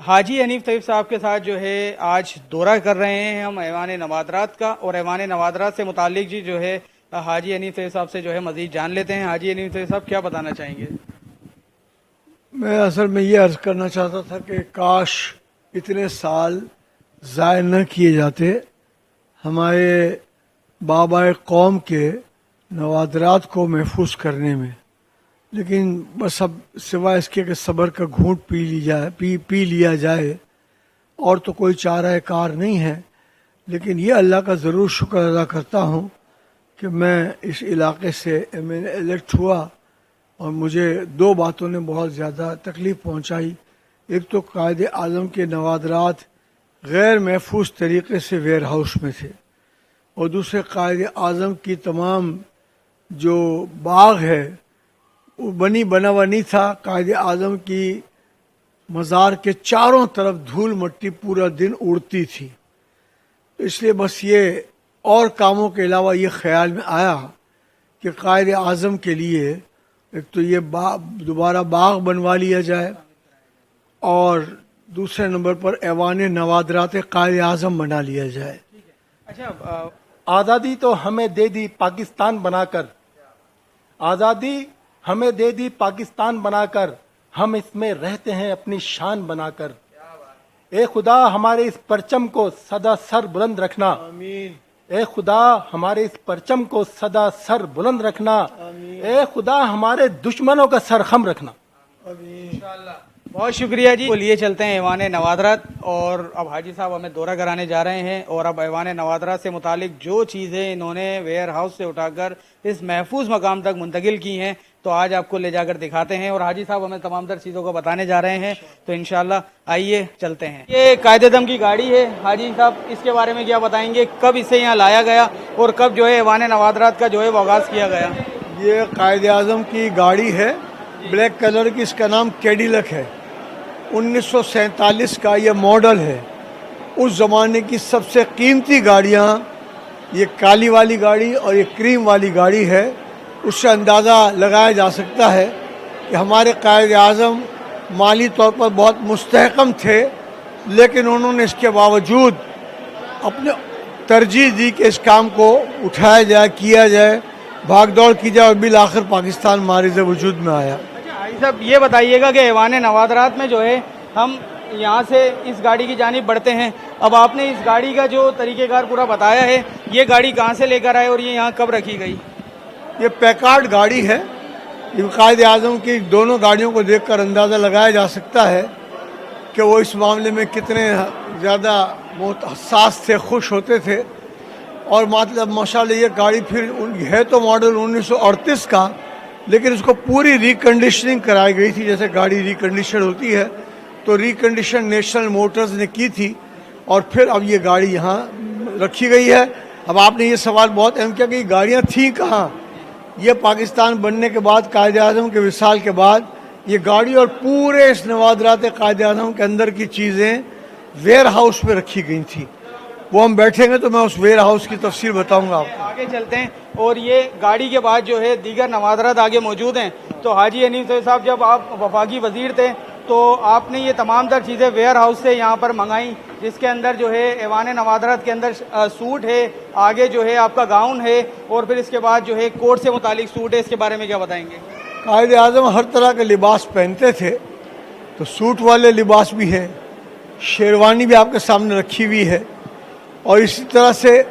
حاجی حنیف طیب صاحب کے ساتھ جو ہے آج دورہ کر رہے ہیں ہم ایوان نوادرات کا، اور ایوان نوادرات سے متعلق جی جو ہے حاجی حنیف طیب صاحب سے جو ہے مزید جان لیتے ہیں۔ حاجی حنیف طیب صاحب کیا بتانا چاہیں گے؟ میں اصل میں یہ عرض کرنا چاہتا تھا کہ کاش اتنے سال ضائع نہ کیے جاتے ہمارے بابائے قوم کے نوادرات کو محفوظ کرنے میں، لیکن بس اب سوائے اس کے کہ صبر کا گھونٹ پی لیا جائے اور تو کوئی چارہ کار نہیں ہے۔ لیکن یہ اللہ کا ضرور شکر ادا کرتا ہوں کہ میں اس علاقے سے الیکٹ ہوا، اور مجھے دو باتوں نے بہت زیادہ تکلیف پہنچائی۔ ایک تو قائد اعظم کے نوادرات غیر محفوظ طریقے سے ویئر ہاؤس میں تھے، اور دوسرے قائد اعظم کی تمام جو باغ ہے وہ بنا ہوا نہیں تھا۔ قائد اعظم کی مزار کے چاروں طرف دھول مٹی پورا دن اڑتی تھی، اس لیے بس یہ اور کاموں کے علاوہ یہ خیال میں آیا کہ قائد اعظم کے لیے ایک تو یہ دوبارہ باغ بنوا لیا جائے، اور دوسرے نمبر پر ایوان نوادرات قائد اعظم بنا لیا جائے۔ اچھا، آزادی تو ہمیں دے دی پاکستان بنا کر، آزادی ہمیں دے دی پاکستان بنا کر، ہم اس میں رہتے ہیں اپنی شان بنا کر۔ اے خدا ہمارے اس پرچم کو سدا سر بلند رکھنا، آمین۔ اے خدا ہمارے اس پرچم کو سدا سر بلند رکھنا، اے خدا ہمارے دشمنوں کا سر خم رکھنا۔ بہت شکریہ جی۔ لیے چلتے ہیں ایوان نوادرات، اور اب حاجی صاحب ہمیں دورہ کرانے جا رہے ہیں، اور اب ایوان نوادرات سے متعلق جو چیزیں انہوں نے ویئر ہاؤس سے اٹھا کر اس محفوظ مقام تک منتقل کی ہیں تو آج آپ کو لے جا کر دکھاتے ہیں، اور حاجی صاحب ہمیں تمام تر چیزوں کو بتانے جا رہے ہیں، تو انشاءاللہ آئیے چلتے ہیں۔ یہ قائد اعظم کی گاڑی ہے، حاجی صاحب اس کے بارے میں کیا بتائیں گے؟ کب اسے یہاں لایا گیا اور کب جو ہے ایوان نوادرات کا جو ہے وہ آغاز کیا گیا؟ یہ قائد اعظم کی گاڑی ہے، بلیک کلر کی، اس کا نام کیڈیلک ہے۔ 1947 کا یہ ماڈل ہے۔ اس زمانے کی سب سے قیمتی گاڑیاں یہ کالی والی گاڑی اور یہ کریم والی گاڑی ہے۔ اس سے اندازہ لگایا جا سکتا ہے کہ ہمارے قائد اعظم مالی طور پر بہت مستحکم تھے، لیکن انہوں نے اس کے باوجود اپنے ترجیح دی کہ اس کام کو اٹھایا جائے، کیا جائے، بھاگ دوڑ کی جائے، اور بالآخر پاکستان معرض وجود میں آیا۔ حاجی صاحب یہ بتائیے گا کہ ایوان نوادرات میں جو ہے ہم یہاں سے اس گاڑی کی جانب بڑھتے ہیں، اب آپ نے اس گاڑی کا جو طریقہ کار پورا بتایا ہے، یہ گاڑی کہاں سے لے کر آئے اور یہ یہاں کب رکھی گئی؟ یہ پیکارڈ گاڑی ہے۔ یہ قائد اعظم کی دونوں گاڑیوں کو دیکھ کر اندازہ لگایا جا سکتا ہے کہ وہ اس معاملے میں کتنے زیادہ حساس تھے، خوش ہوتے تھے۔ اور مطلب ماشاءاللہ یہ گاڑی پھر ہے تو ماڈل 1938 کا، لیکن اس کو پوری ریکنڈیشننگ کرائی گئی تھی، جیسے گاڑی ریکنڈیشن ہوتی ہے تو ریکنڈیشن نیشنل موٹرز نے کی تھی، اور پھر اب یہ گاڑی یہاں رکھی گئی ہے۔ اب آپ نے یہ سوال بہت اہم کیا کہ یہ گاڑیاں تھیں کہاں؟ یہ پاکستان بننے کے بعد، قائد اعظم کے وصال کے بعد، یہ گاڑی اور پورے اس نوادرات قائد اعظم کے اندر کی چیزیں ویئر ہاؤس میں رکھی گئی تھیں۔ وہ ہم بیٹھیں گے تو میں اس ویئر ہاؤس کی تفصیل بتاؤں گا آپ کو۔ آگے چلتے ہیں، اور یہ گاڑی کے بعد جو ہے دیگر نوادرات آگے موجود ہیں۔ تو حاجی حنیف طیب صاحب جب آپ وفاقی وزیر تھے تو آپ نے یہ تمام تر چیزیں ویئر ہاؤس سے یہاں پر منگائیں، جس کے اندر جو ہے ایوان نوادرات کے اندر سوٹ ہے، آگے جو ہے آپ کا گاؤن ہے، اور پھر اس کے بعد جو ہے کوٹ سے متعلق سوٹ ہے، اس کے بارے میں کیا بتائیں گے؟ قائد اعظم ہر طرح کے لباس پہنتے تھے، تو سوٹ والے لباس بھی ہیں، شیروانی بھی آپ کے سامنے رکھی ہوئی ہے، اور اسی طرح سے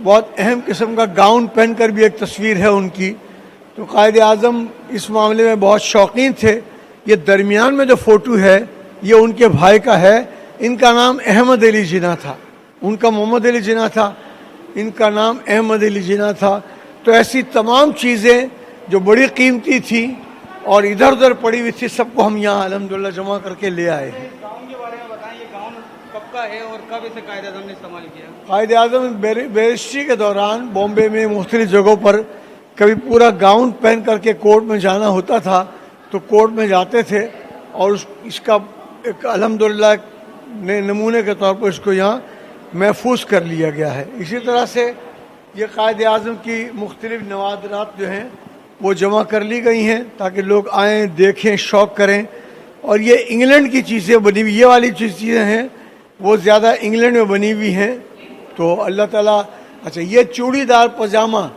بہت اہم قسم کا گاؤن پہن کر بھی ایک تصویر ہے ان کی۔ تو قائد اعظم اس معاملے میں بہت شوقین تھے۔ یہ درمیان میں جو فوٹو ہے یہ ان کے بھائی کا ہے، ان کا نام احمد علی جناح تھا، ان کا محمد علی جناح تھا، ان کا نام احمد علی جناح تھا۔ تو ایسی تمام چیزیں جو بڑی قیمتی تھیں اور ادھر ادھر پڑی ہوئی تھی، سب کو ہم یہاں الحمدللہ جمع کر کے لے آئے ہیں۔ گاؤن کے بارے میں بتائیں، یہ گاؤن کب کا ہے اور کب اسے قائد اعظم نے استعمال کیا؟ قائد اعظم بیرسٹری کے دوران بامبے میں مختلف جگہوں پر کبھی پورا گاؤن پہن کر کے کورٹ میں جانا ہوتا تھا تو کورٹ میں جاتے تھے، اور اس کا ایک الحمدللہ نمونے کے طور پر اس کو یہاں محفوظ کر لیا گیا ہے۔ اسی طرح سے یہ قائد اعظم کی مختلف نوادرات جو ہیں وہ جمع کر لی گئی ہیں تاکہ لوگ آئیں، دیکھیں، شوق کریں۔ اور یہ انگلینڈ کی چیزیں بنی ہوئی، یہ والی چیزیں ہیں وہ زیادہ انگلینڈ میں بنی ہوئی ہیں. تو اللہ تعالیٰ. اچھا یہ چوڑی دار پاجامہ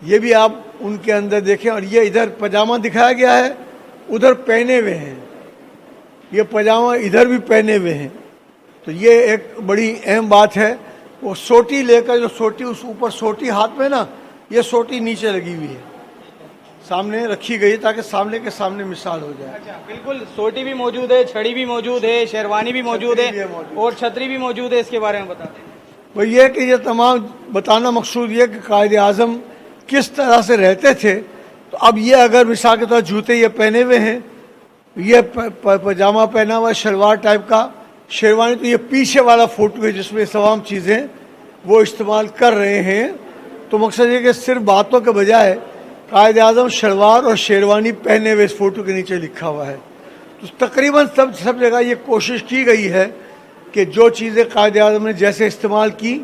یہ بھی آپ ان کے اندر دیکھیں، اور یہ ادھر پاجامہ دکھایا گیا ہے، ادھر پہنے ہوئے ہیں، یہ پاجامہ ادھر بھی پہنے ہوئے ہیں. تو یہ ایک بڑی اہم بات ہے. وہ سوٹی لے کر، جو سوٹی اس اوپر سوٹی ہاتھ میں نا، یہ سوٹی نیچے لگی ہوئی ہے، سامنے رکھی گئی تاکہ سامنے کے سامنے مثال ہو جائے. اچھا بالکل، سوٹی بھی موجود ہے، چھڑی بھی موجود ہے، شیروانی بھی موجود ہے اور چھتری بھی موجود ہے. اس کے بارے میں بتاتے ہیں. وہ یہ کہ یہ تمام بتانا مقصود یہ کہ قائد اعظم کس طرح سے رہتے تھے. تو اب یہ اگر مثال کے طور جوتے یہ پہنے ہوئے ہیں، یہ پاجامہ پہنا ہوا ہے شلوار ٹائپ کا، شیروانی، تو یہ پیچھے والا فوٹو ہے جس میں تمام چیزیں وہ استعمال کر رہے ہیں. تو مقصد یہ کہ صرف باتوں کے بجائے قائد اعظم شلوار اور شیروانی پہنے ہوئے اس فوٹو کے نیچے لکھا ہوا ہے. تو تقریباً سب جگہ یہ کوشش کی گئی ہے کہ جو چیزیں قائد اعظم نے جیسے استعمال کی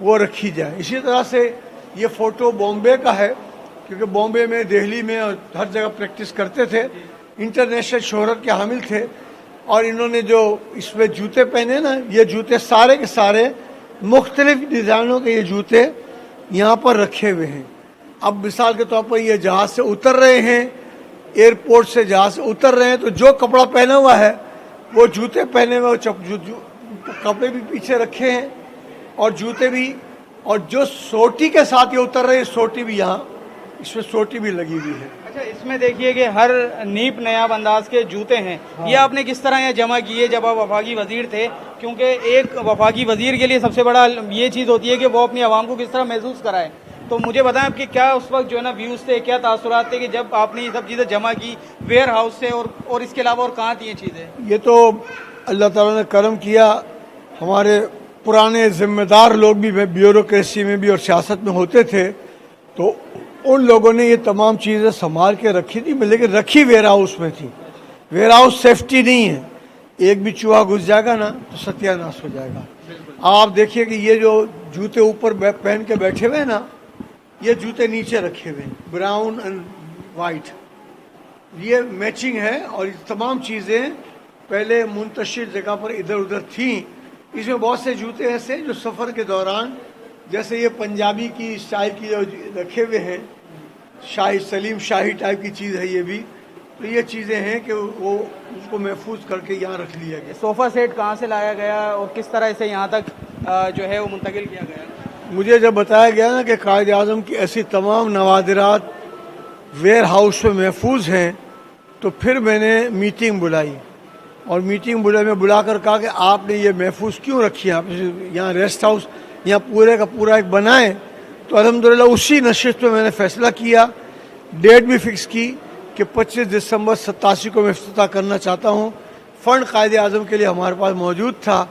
وہ رکھی جائیں. اسی طرح سے یہ فوٹو بامبے کا ہے، کیونکہ بامبے میں، دہلی میں اور ہر جگہ پریکٹس کرتے تھے، انٹرنیشنل شہرت کے حامل تھے. اور انہوں نے جو اس میں جوتے پہنے نا، یہ جوتے سارے کے سارے مختلف ڈیزائنوں کے یہ جوتے یہاں پر رکھے ہوئے ہیں. اب مثال کے طور پر یہ جہاز سے اتر رہے ہیں، ایئرپورٹ سے جہاز سے اتر رہے ہیں، تو جو کپڑا پہنا ہوا ہے وہ جوتے پہنے ہوئے، کپڑے بھی پیچھے رکھے ہیں اور جوتے بھی. اور جو سوٹی کے ساتھ یہ اتر رہے ہیں، سوٹی بھی یہاں، اس میں سوٹی بھی لگی ہوئی ہے. اچھا اس میں دیکھیے کہ ہر نیب نیاب انداز کے جوتے ہیں. یہ آپ نے کس طرح یہ جمع کیے جب آپ وفاقی وزیر تھے؟ کیونکہ ایک وفاقی وزیر کے لیے سب سے بڑا یہ چیز ہوتی ہے کہ وہ اپنی عوام کو کس طرح محسوس کرائے. تو مجھے بتائیں آپ کہ کیا اس وقت جو ہے نا ویوز تھے، کیا تاثرات تھے کہ جب آپ نے یہ سب چیزیں جمع کی ویئر ہاؤس سے، اور اس کے علاوہ اور کہاں تھی یہ چیزیں؟ یہ تو اللہ تعالیٰ نے کرم کیا. ہمارے پرانے ذمہ دار لوگ بھی بیوروکریسی میں بھی اور سیاست میں ہوتے تھے، تو ان لوگوں نے یہ تمام چیزیں سنبھال کے رکھی تھی، لیکن رکھی ویئر ہاؤس میں تھی. ویئر ہاؤس سیفٹی نہیں ہے، ایک بھی چوہا گھس جائے گا نا تو ستیہ ناش ہو جائے گا. آپ دیکھیے کہ یہ جو جوتے اوپر پہن کے بیٹھے ہوئے ہیں نا، یہ جوتے نیچے رکھے ہوئے ہیں، براؤن اینڈ وائٹ، یہ میچنگ ہے. اور یہ تمام چیزیں پہلے منتشر جگہ پر ادھر ادھر تھیں. اس میں بہت سے جوتے ایسے جو سفر کے دوران، جیسے یہ پنجابی کی اسٹائل کی جو رکھے ہوئے ہیں، شاہی سلیم شاہی ٹائپ کی چیز ہے یہ بھی. تو یہ چیزیں ہیں کہ وہ اس کو محفوظ کر کے یہاں رکھ لیا گیا. صوفہ سیٹ کہاں سے لایا گیا اور کس طرح سے یہاں تک جو ہے وہ منتقل کیا گیا؟ مجھے جب بتایا گیا نا کہ قائد اعظم کی ایسی تمام نوادرات ویئر ہاؤس میں محفوظ ہیں، تو پھر میں نے میٹنگ بلائی، اور میٹنگ میں بلا کر کہا کہ آپ نے یہ محفوظ کیوں رکھی ہے، آپ یہاں ریسٹ ہاؤس یہاں پورے کا پورا ایک بنائیں. تو الحمدللہ اسی نشست میں میں نے فیصلہ کیا، ڈیٹ بھی فکس کی کہ 25 دسمبر 87 کو میں افتتاح کرنا چاہتا ہوں. فنڈ قائد اعظم کے لیے ہمارے پاس موجود تھا،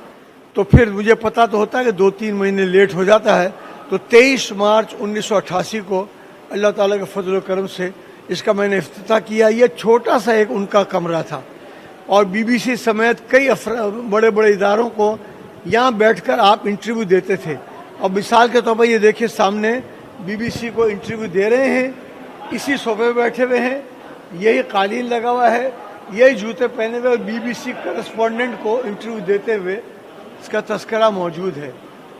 تو پھر مجھے پتہ تو ہوتا ہے کہ 2-3 مہینے لیٹ ہو جاتا ہے. تو 23 مارچ 1988 کو اللہ تعالیٰ کے فضل و کرم سے اس کا میں نے افتتاح کیا. یہ چھوٹا سا ایک ان کا کمرہ تھا، اور BBC سمیت کئی بڑے بڑے اداروں کو یہاں بیٹھ کر آپ انٹرویو دیتے تھے. اور مثال کے طور پر یہ دیکھیں سامنے BBC کو انٹرویو دے رہے ہیں، اسی صوفے پہ بیٹھے ہوئے ہیں، یہی قالین لگا ہوا ہے، یہی جوتے پہنے ہوئے، اور BBC کرسپونڈنٹ کو انٹرویو دیتے ہوئے اس کا تذکرہ موجود ہے.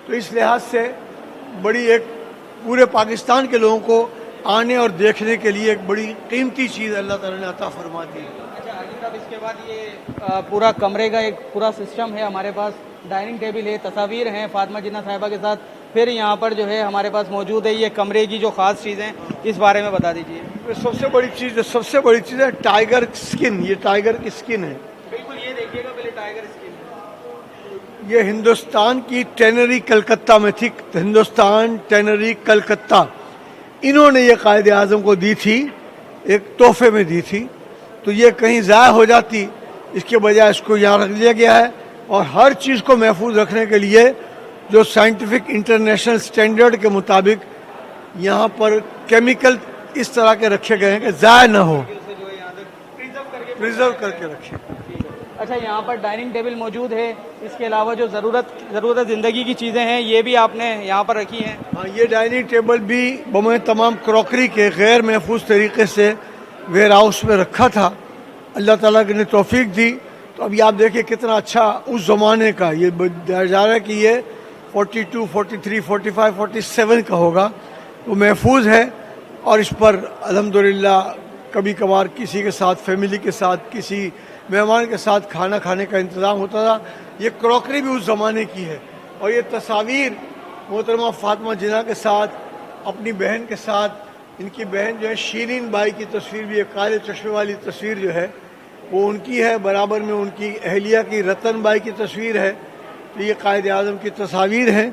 تو اس لحاظ سے بڑی ایک پورے پاکستان کے لوگوں کو آنے اور دیکھنے کے لیے ایک بڑی قیمتی چیز اللہ تعالیٰ نے عطا فرما دی. اچھا حاجی صاحب، اس کے بعد یہ پورا کمرے کا ایک پورا سسٹم ہے. ہمارے پاس ڈائننگ ٹیبل ہے، تصاویر ہیں فاطمہ جناح صاحبہ کے ساتھ. پھر یہاں پر جو ہے ہمارے پاس موجود ہے یہ کمرے کی جو خاص چیزیں، اس بارے میں بتا دیجیے. سب سے بڑی چیز ہے ٹائیگر اسکن. یہ ٹائیگر کی اسکن ہے. بالکل، یہ دیکھیے گا پہلے ٹائیگر اسکن. یہ ہندوستان کی ٹینری کلکتہ میں تھی، ہندوستان ٹینری کلکتہ، انہوں نے یہ قائد اعظم کو دی تھی، ایک تحفے میں دی تھی. تو یہ کہیں ضائع ہو جاتی، اس کے بجائے اس کو یہاں رکھ دیا گیا ہے. اور ہر چیز کو محفوظ رکھنے کے لیے جو سائنٹیفک انٹرنیشنل سٹینڈرڈ کے مطابق یہاں پر کیمیکل اس طرح کے رکھے گئے ہیں کہ ضائع نہ ہو، پریزرو کر کے رکھے. اچھا، یہاں پر ڈائننگ ٹیبل موجود ہے. اس کے علاوہ جو ضرورت زندگی کی چیزیں ہیں یہ بھی آپ نے یہاں پر رکھی ہیں. ہاں، یہ ڈائننگ ٹیبل بھی میں تمام کراکری کے غیر محفوظ طریقے سے ویئر ہاؤس میں رکھا تھا. اللہ تعالیٰ نے توفیق دی تو ابھی آپ دیکھیں کتنا اچھا اس زمانے کا یہ بتایا جا رہا ہے کہ یہ 42, 43, 45, 47 کا ہوگا، وہ محفوظ ہے. اور اس پر الحمدللہ کبھی کبھار کسی کے ساتھ، فیملی کے ساتھ، کسی مہمان کے ساتھ کھانا کھانے کا انتظام ہوتا تھا. یہ کراکری بھی اس زمانے کی ہے. اور یہ تصاویر محترمہ فاطمہ جناح کے ساتھ، اپنی بہن کے ساتھ، ان کی بہن جو ہے شیرین بائی کی تصویر بھی ہے، کالے چشمے والی تصویر جو ہے وہ ان کی ہے. برابر میں ان کی اہلیہ کی رتن بائی کی تصویر ہے. تو یہ قائد اعظم کی تصاویر ہیں.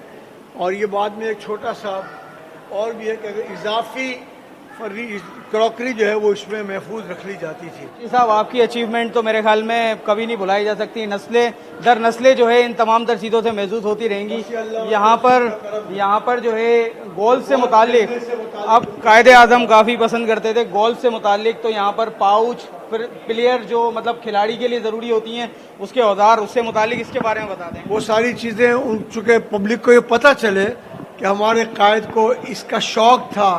اور یہ بعد میں ایک چھوٹا سا اور بھی ہے کہ اگر اضافی کراکری جو ہے وہ اس میں محفوظ رکھ لی جاتی تھی. جی صاحب، آپ کی اچیومنٹ تو میرے خیال میں کبھی نہیں بھلائی جا سکتی. نسلیں در نسلیں جو ہے ان تمام تر چیزوں سے محظوظ ہوتی رہیں گی. یہاں پر جو ہے گول سے متعلق، اب قائد اعظم کافی پسند کرتے تھے گول سے متعلق، تو یہاں پر پاؤچ، پھر پلیئر جو مطلب کھلاڑی کے لیے ضروری ہوتی ہیں اس کے اوزار، اس سے متعلق اس کے بارے میں بتا دیں. وہ ساری چیزیں چونکہ پبلک کو یہ پتہ چلے کہ ہمارے قائد کو اس کا شوق تھا،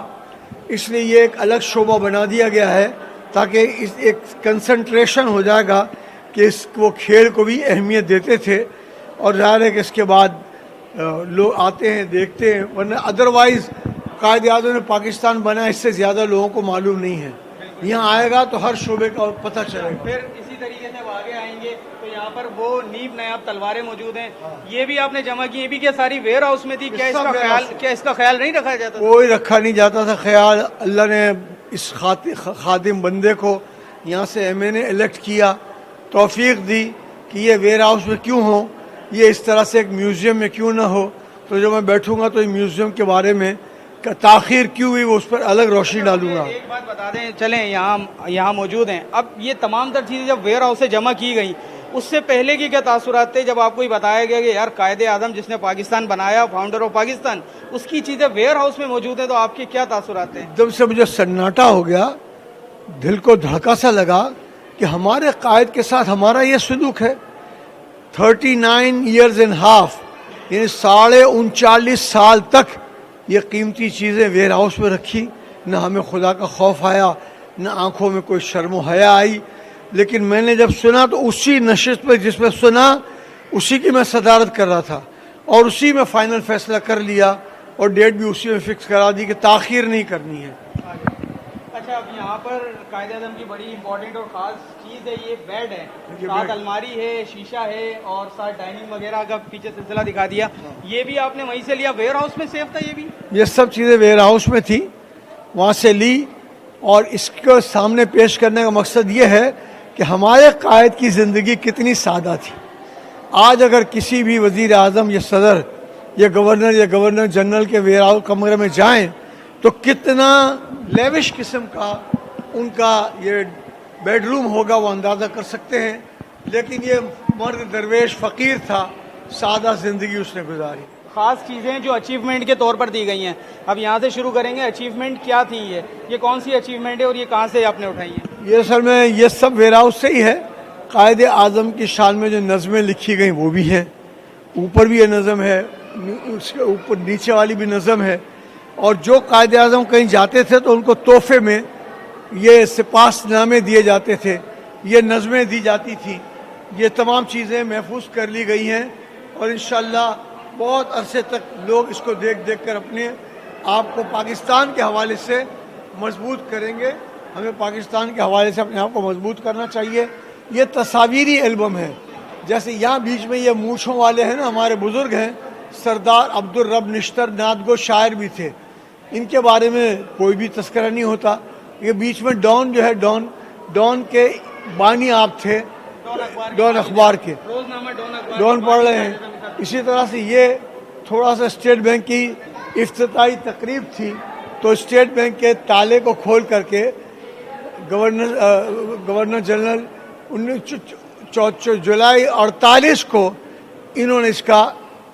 اس لیے یہ ایک الگ شعبہ بنا دیا گیا ہے تاکہ اس ایک کنسنٹریشن ہو جائے گا کہ وہ کھیل کو بھی اہمیت دیتے تھے. اور ظاہر ہے کہ اس کے بعد لوگ آتے ہیں، دیکھتے ہیں، ورنہ ادروائز قائد اعظم نے پاکستان بنا اس سے زیادہ لوگوں کو معلوم نہیں ہے. یہاں آئے گا تو ہر شعبے کا پتہ چلے گا. پھر اسی طریقے سے وہ آگے آئیں گے تو یہاں پر وہ نیب نایاب تلواریں موجود ہیں، یہ بھی آپ نے جمع کی. یہ بھی کیا ساری ویئر ہاؤس میں تھی؟ کیا اس کا خیال نہیں رکھا جاتا؟ کوئی رکھا نہیں جاتا تھا خیال. اللہ نے اس خادم بندے کو یہاں سے ایم این اے الیکٹ کیا، توفیق دی کہ یہ ویئر ہاؤس میں کیوں ہو، یہ اس طرح سے ایک میوزیم میں کیوں نہ ہو. تو جب میں بیٹھوں گا تو میوزیم کے بارے میں تاخیر کیوں ہوئی وہ اس پر الگ روشنی ڈالوں گا. ایک بات بتا دیں، چلیں یہاں موجود ہیں، اب یہ تمام تر چیزیں جب ویئر ہاؤس سے جمع کی گئیں، اس سے پہلے کی کیا تاثرات تھے جب آپ کو یہ بتایا گیا کہ یار قائد اعظم جس نے پاکستان بنایا، فاؤنڈر آف پاکستان، اس کی چیزیں ویئر ہاؤس میں موجود ہیں، تو آپ کے کیا تاثرات تھے؟ ایک دم سے مجھے سناٹا ہو گیا، دل کو دھڑکا سا لگا کہ ہمارے قائد کے ساتھ ہمارا یہ سلوک ہے. 39 ایئرز اینڈ ہاف، یعنی 39.5 سال تک یہ قیمتی چیزیں ویئر ہاؤس میں رکھی. نہ ہمیں خدا کا خوف آیا، نہ آنکھوں میں کوئی شرم و حیا آئی. لیکن میں نے جب سنا تو اسی نشست پہ جس میں سنا اسی کی میں صدارت کر رہا تھا اور اسی میں فائنل فیصلہ کر لیا اور ڈیٹ بھی اسی میں فکس کرا دی کہ تاخیر نہیں کرنی ہے. اچھا، اب یہاں پر قائد اعظم کی بڑی امپورٹنٹ اور خاص چیز ہے، یہ بیڈ ہے، ساتھ الماری ہے، شیشہ ہے اور ساتھ ڈائننگ وغیرہ کا پیچھے سلسلہ دکھا دیا. یہ بھی آپ نے وہیں سے لیا؟ ویئر ہاؤس میں سیف تھا یہ بھی؟ یہ سب چیزیں ویئر ہاؤس میں تھی، وہاں سے لی. اور اس کو سامنے پیش کرنے کا مقصد یہ ہے کہ ہمارے قائد کی زندگی کتنی سادہ تھی. آج اگر کسی بھی وزیر اعظم یا صدر یا گورنر جنرل کے ویئر ہاؤس کمرے میں جائیں تو کتنا لیوش قسم کا ان کا یہ بیڈ روم ہوگا وہ اندازہ کر سکتے ہیں. لیکن یہ مرد درویش فقیر تھا، سادہ زندگی اس نے گزاری. خاص چیزیں جو اچیومنٹ کے طور پر دی گئی ہیں، اب یہاں سے شروع کریں گے. اچیومنٹ کیا تھی یہ کون سی اچیومنٹ ہے اور یہ کہاں سے آپ نے اٹھائی ہیں؟ یہ سر میں یہ سب ویئر ہاؤس سے ہی ہے. قائد اعظم کی شان میں جو نظمیں لکھی گئیں وہ بھی ہیں، اوپر بھی یہ نظم ہے، اس کے اوپر نیچے والی بھی نظم ہے. اور جو قائد اعظم کہیں جاتے تھے تو ان کو تحفے میں یہ سپاس نامے دیے جاتے تھے، یہ نظمیں دی جاتی تھیں. یہ تمام چیزیں محفوظ کر لی گئی ہیں اور انشاءاللہ بہت عرصے تک لوگ اس کو دیکھ کر اپنے آپ کو پاکستان کے حوالے سے مضبوط کریں گے. ہمیں پاکستان کے حوالے سے اپنے آپ کو مضبوط کرنا چاہیے. یہ تصاویری البم ہے. جیسے یہاں بیچ میں یہ مونچھوں والے ہیں نا، ہمارے بزرگ ہیں، سردار عبدالرب نشتر نعت گو شاعر بھی تھے. ان کے بارے میں کوئی بھی تذکرہ نہیں ہوتا. یہ بیچ میں ڈان جو ہے، ڈان کے بانی آپ تھے، ڈان اخبار کے، ڈان پڑھ رہے ہیں. اسی طرح سے یہ تھوڑا سا اسٹیٹ بینک کی افتتاحی تقریب تھی تو اسٹیٹ بینک کے تالے کو کھول کر کے گورنر جنرل 19 جولائی 48 کو انہوں نے اس کا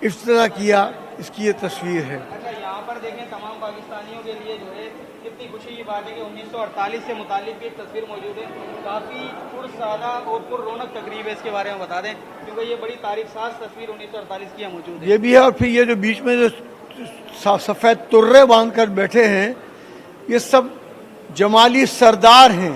افتتاح کیا. اس کی یہ تصویر ہے. اچھا، یہاں پر دیکھیں تمام پاکستانیوں کے لیے جو ہے کتنی خوشی کی بات ہے کہ 1948 سے متعلق بھی ایک تصویر موجود ہے. کافی پرسادہ اور پر رونق تقریب ہے، اس کے بارے میں بتا دیں کیونکہ یہ بڑی تاریخ ساز تصویر 1948 کی موجود ہے. یہ بھی ہے. اور پھر یہ جو بیچ میں جو سفید ترے باندھ کر بیٹھے ہیں یہ سب جمالی سردار ہیں.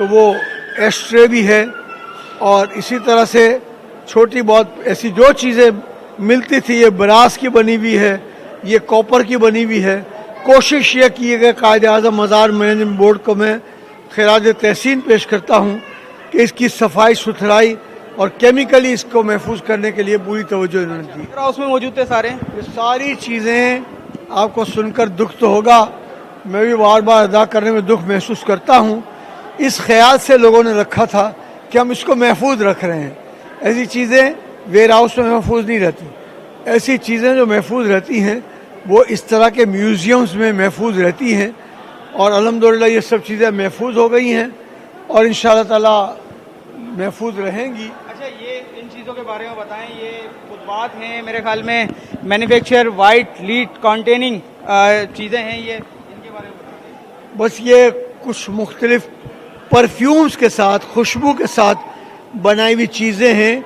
تو وہ ایشٹرے بھی ہے، اور اسی طرح سے چھوٹی بہت ایسی جو چیزیں ملتی تھی، یہ براس کی بنی ہوئی ہے، یہ کاپر کی بنی ہوئی ہے. کوشش یہ کی گئی قائد اعظم مزار مینجمنٹ بورڈ کو میں خراج تحسین پیش کرتا ہوں کہ اس کی صفائی ستھرائی اور کیمیکلی اس کو محفوظ کرنے کے لیے پوری توجہ انہوں نے دی. ہاؤس میں موجود تھے سارے. یہ ساری چیزیں آپ کو سن کر دکھ تو ہوگا، میں بھی بار بار ادا کرنے میں دکھ محسوس کرتا ہوں. اس خیال سے لوگوں نے رکھا تھا کہ ہم اس کو محفوظ رکھ رہے ہیں. ایسی چیزیں ویئر ہاؤس میں محفوظ نہیں رہتی. ایسی چیزیں جو محفوظ رہتی ہیں وہ اس طرح کے میوزیمز میں محفوظ رہتی ہیں، اور الحمدللہ یہ سب چیزیں محفوظ ہو گئی ہیں اور انشاءاللہ تعالی محفوظ رہیں گی. اچھا، یہ ان چیزوں کے بارے میں بتائیں. یہ خطبات ہیں میرے خیال میں مینوفیکچر وائٹ لیڈ کانٹیننگ چیزیں ہیں، یہ ان کے بارے میں بتائیں. بس یہ کچھ مختلف پرفیومز کے ساتھ، خوشبو کے ساتھ بنائی ہوئی چیزیں ہیں.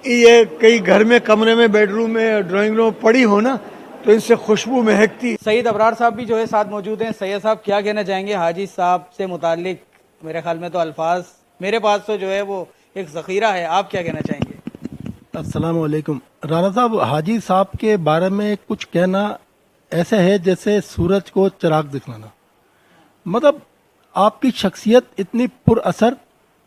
یہ کئی گھر میں، کمرے میں، بیڈ روم میں، ڈرائنگ روم میں پڑی ہو نا تو ان سے خوشبو مہکتی. سید ابرار صاحب بھی جو ہے ساتھ موجود ہیں. سید صاحب کیا کہنا چاہیں گے حاجی صاحب سے متعلق؟ میرے خیال میں تو الفاظ میرے پاس تو جو ہے وہ ایک ذخیرہ ہے. آپ کیا کہنا چاہیں گے؟ السلام علیکم. رانا صاحب، حاجی صاحب کے بارے میں کچھ کہنا ایسا ہے جیسے سورج کو چراغ دکھلانا. مطلب آپ کی شخصیت اتنی پر اثر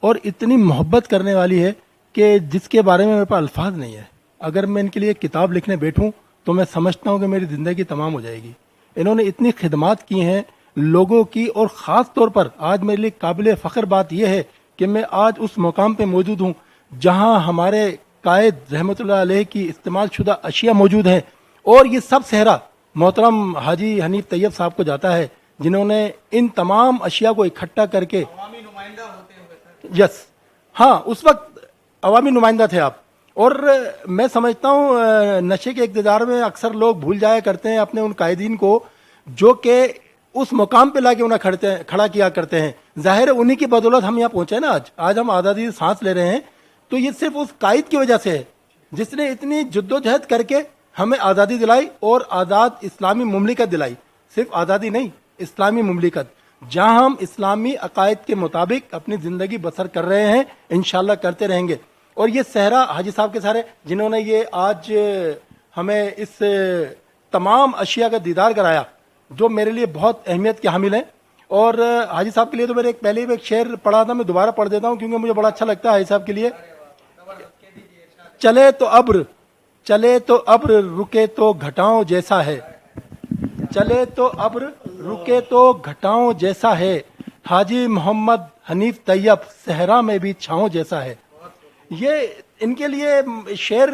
اور اتنی محبت کرنے والی ہے کہ جس کے بارے میں میرے پاس الفاظ نہیں ہے. اگر میں ان کے لیے کتاب لکھنے بیٹھوں تو میں سمجھتا ہوں کہ میری زندگی تمام ہو جائے گی. انہوں نے اتنی خدمات کی ہیں لوگوں کی، اور خاص طور پر آج میرے لیے قابل فخر بات یہ ہے کہ میں آج اس مقام پہ موجود ہوں جہاں ہمارے قائد رحمۃ اللہ علیہ کی استعمال شدہ اشیاء موجود ہیں، اور یہ سب صحرا محترم حاجی حنیف طیب صاحب کو جاتا ہے جنہوں نے ان تمام اشیاء کو اکٹھا کر کے. عوامی نمائندہ ہوتے ہوئے یس، ہاں، اس وقت عوامی نمائندہ تھے آپ. اور میں سمجھتا ہوں نشے کے اقتدار میں اکثر لوگ بھول جایا کرتے ہیں اپنے ان قائدین کو جو کہ اس مقام پہ لا کے انہیں کھڑا کیا کرتے ہیں. ظاہر ہے انہی کی بدولت ہم یہاں پہنچے نا. آج ہم آزادی سے سانس لے رہے ہیں تو یہ صرف اس قائد کی وجہ سے ہے جس نے اتنی جد و جہد کر کے ہمیں آزادی دلائی اور آزاد اسلامی مملکت دلائی. صرف آزادی نہیں، اسلامی مملکت جہاں ہم اسلامی عقائد کے مطابق اپنی زندگی بسر کر رہے ہیں، انشاءاللہ کرتے رہیں گے. اور یہ صحرا حاجی صاحب کے سارے جنہوں نے یہ آج ہمیں اس تمام اشیاء کا دیدار کرایا جو میرے لیے بہت اہمیت کے حامل ہیں. اور حاجی صاحب کے لیے تو میں نے پہلے بھی ایک شعر پڑھا تھا، میں دوبارہ پڑھ دیتا ہوں کیونکہ مجھے بڑا اچھا لگتا ہے حاجی صاحب کے لیے. چلے تو ابر رکے تو گھٹاؤں جیسا ہے، چلے تو ابر رکے تو گھٹاؤں جیسا ہے، حاجی محمد حنیف طیب صحرا میں بھی چھاؤں جیسا ہے. یہ ان کے لیے شعر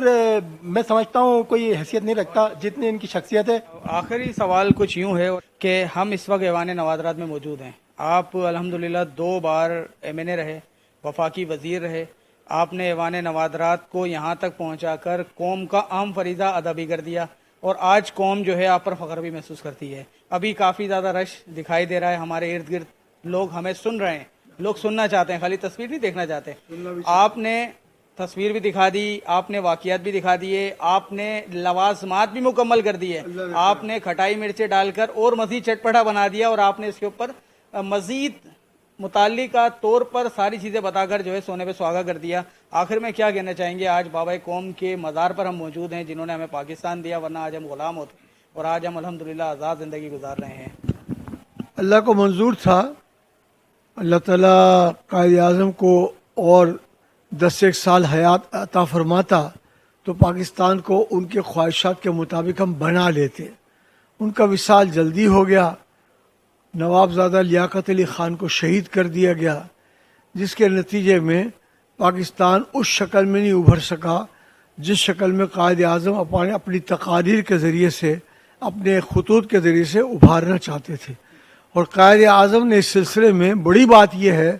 میں سمجھتا ہوں کوئی حیثیت نہیں رکھتا جتنی ان کی شخصیت ہے. آخری سوال کچھ یوں ہے کہ ہم اس وقت ایوان نوادرات میں موجود ہیں. آپ الحمدللہ 2 بار MNA رہے، وفاقی وزیر رہے. آپ نے ایوان نوادرات کو یہاں تک پہنچا کر قوم کا اہم فریضہ ادا بھی کر دیا، اور آج قوم جو ہے آپ پر فخر بھی محسوس کرتی ہے. ابھی کافی زیادہ رش دکھائی دے رہا ہے ہمارے ارد گرد. لوگ ہمیں سن رہے ہیں، لوگ سننا چاہتے ہیں، خالی تصویر نہیں دیکھنا چاہتے. آپ نے تصویر بھی دکھا دی، آپ نے واقعات بھی دکھا دیے، آپ نے لوازمات بھی مکمل کر دیے، آپ نے کھٹائی مرچیں ڈال کر اور مزید چٹپٹا بنا دیا، اور آپ نے اس کے اوپر مزید متعلقہ طور پر ساری چیزیں بتا کر جو ہے سونے پہ سہاگا کر دیا. آخر میں کیا کہنا چاہیں گے؟ آج بابا قوم کے مزار پر ہم موجود ہیں جنہوں نے ہمیں پاکستان دیا، ورنہ آج ہم غلام ہوتے، اور آج ہم الحمدللہ آزاد زندگی گزار رہے ہیں. اللہ کو منظور تھا، اللہ تعالیٰ قائد اعظم کو اور 10 سال حیات عطا فرماتا تو پاکستان کو ان کے خواہشات کے مطابق ہم بنا لیتے. ان کا وصال جلدی ہو گیا. نوابزادہ لیاقت علی خان کو شہید کر دیا گیا، جس کے نتیجے میں پاکستان اس شکل میں نہیں ابھر سکا جس شکل میں قائد اعظم اپنی تقاریر کے ذریعے سے، اپنے خطوط کے ذریعے سے ابھارنا چاہتے تھے. اور قائد اعظم نے اس سلسلے میں بڑی بات یہ ہے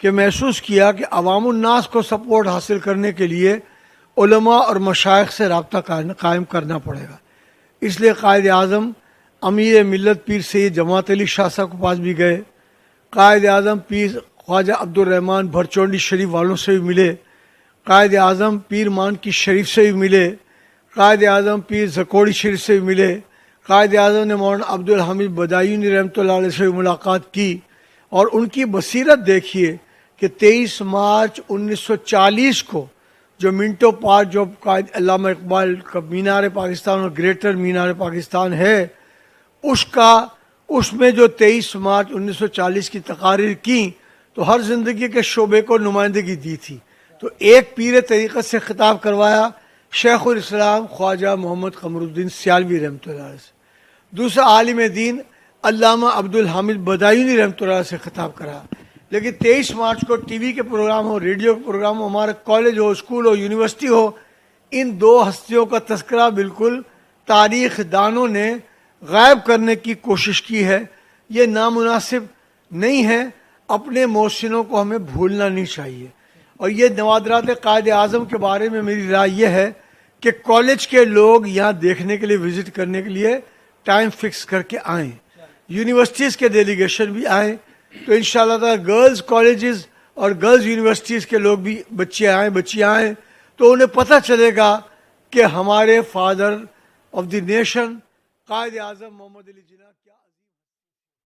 کہ محسوس کیا کہ عوام الناس کو سپورٹ حاصل کرنے کے لیے علماء اور مشائخ سے رابطہ قائم کرنا پڑے گا. اس لیے قائد اعظم امیر ملت پیر سید جماعت علی شاہ صاحب کے پاس بھی گئے. قائد اعظم پیر خواجہ عبدالرحمن بھرچونڈی شریف والوں سے بھی ملے. قائد اعظم پیر مان کی شریف سے بھی ملے. قائد اعظم پیر زکوڑی شریف سے بھی ملے. قائد اعظم نے مولانا عبدالحمید بدایونی رحمۃ اللہ علیہ سے بھی ملاقات کی، اور ان کی بصیرت دیکھیے کہ 23 مارچ 1940 کو جو منٹو پارک جو قائد علامہ اقبال کا مینار پاکستان اور گریٹر مینار پاکستان ہے، اس میں جو 23 مارچ 1940 کی تقاریر کی تو ہر زندگی کے شعبے کو نمائندگی دی تھی. تو ایک پیر طریقت سے خطاب کروایا شیخ الاسلام خواجہ محمد قمر الدین سیالوی رحمۃ اللہ علیہ سے، دوسرا عالم دین علامہ عبدالحامد بدایونی رحمۃ اللہ علیہ سے خطاب کرا. لیکن 23 مارچ کو ٹی وی کے پروگرام ہو، ریڈیو کے پروگرام ہو، ہمارا کالج ہو، اسکول ہو، یونیورسٹی ہو، ان دو ہستیوں کا تذکرہ بالکل تاریخ دانوں نے غائب کرنے کی کوشش کی ہے. یہ نامناسب نہیں ہے، اپنے محسنوں کو ہمیں بھولنا نہیں چاہیے. اور یہ نوادرات قائد اعظم کے بارے میں میری رائے یہ ہے کہ کالج کے لوگ یہاں دیکھنے کے لیے وزٹ کرنے کے لیے ٹائم فکس کر کے آئیں، یونیورسٹیز کے ڈیلیگیشن بھی آئیں، تو انشاءاللہ تعالی گرلز کالجز اور گرلز یونیورسٹیز کے لوگ بھی بچیاں آئیں تو انہیں پتہ چلے گا کہ ہمارے father of the nation Quaid Azam محمد علی جناح کیا